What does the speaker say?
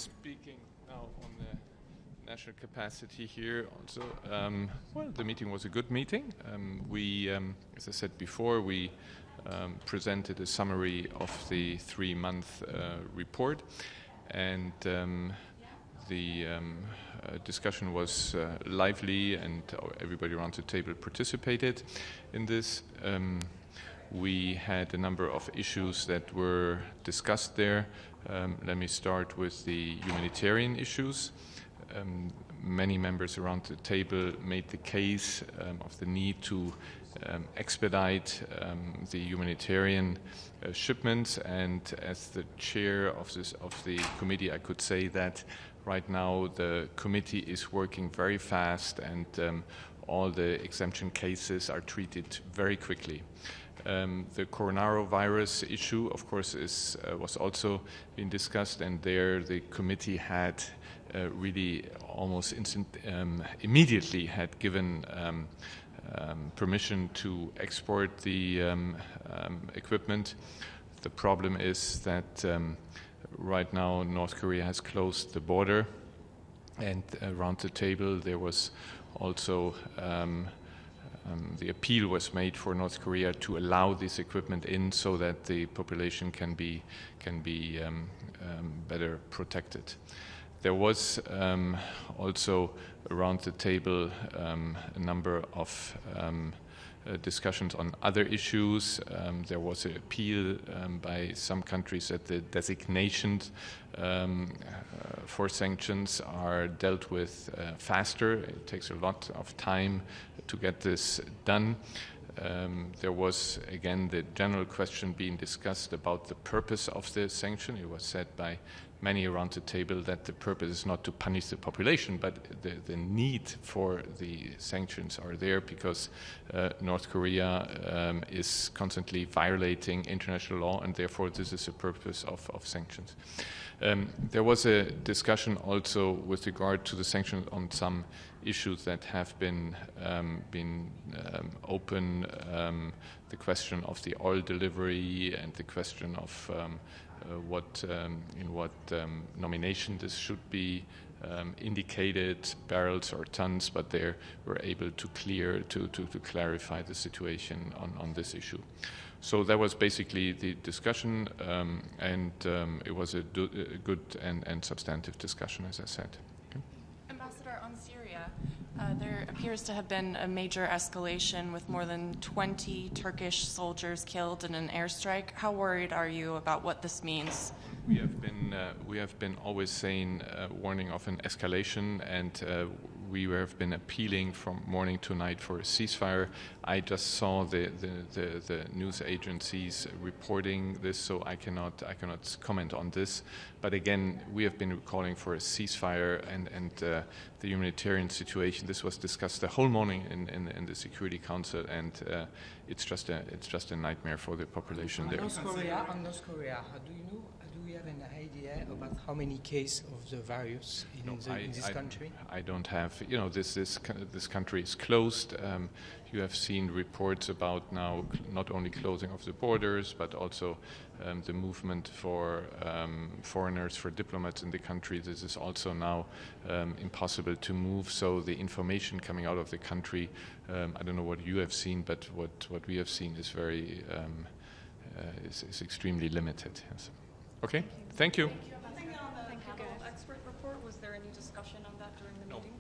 speaking now on the national capacity here also. Well, the meeting was a good meeting. As I said before, we presented a summary of the 3-month report, and the discussion was lively, and everybody around the table participated in this. We had a number of issues that were discussed there. Let me start with the humanitarian issues. Many members around the table made the case of the need to expedite the humanitarian shipments, and as the chair of the committee, I could say that right now the committee is working very fast, and all the exemption cases are treated very quickly. The coronavirus issue, of course, was also being discussed, and there the committee had really almost immediately had given permission to export the equipment. The problem is that right now North Korea has closed the border, and around the table there was also the appeal was made for North Korea to allow this equipment in so that the population can be better protected. There was also around the table a number of discussions on other issues. There was an appeal by some countries that the designations for sanctions are dealt with faster. It takes a lot of time to get this done. There was, again, the general question being discussed about the purpose of the sanction. It was said by many around the table that the purpose is not to punish the population, but the need for the sanctions are there because North Korea is constantly violating international law, and therefore this is the purpose of sanctions. There was a discussion also with regard to the sanctions on some issues that have been open, the question of the oil delivery and the question of in what nomination this should be indicated, barrels or tons, but they were able to clarify the situation on this issue. So that was basically the discussion, and it was a good and substantive discussion, as I said. Okay. Ambassador, on Syria, there appears to have been a major escalation with more than 20 Turkish soldiers killed in an airstrike. How worried are you about what this means? We have been always saying warning of an escalation, and we have been appealing from morning to night for a ceasefire. I just saw the news agencies reporting this, so I cannot comment on this. But again, we have been calling for a ceasefire, and the humanitarian situation. This was discussed the whole morning in the Security Council, and it's just a nightmare for the population there. On North Korea, do we have an idea about how many cases of the virus in this country? I don't have. This country is closed. You have seen reports about now not only closing of the borders, but also the movement for foreigners, for diplomats in the country. This is also now impossible to move. So the information coming out of the country, I don't know what you have seen, but what we have seen is very is extremely limited. Yes. Okay. Thank you. Nothing on the panel expert report. Was there any discussion on that during the meeting?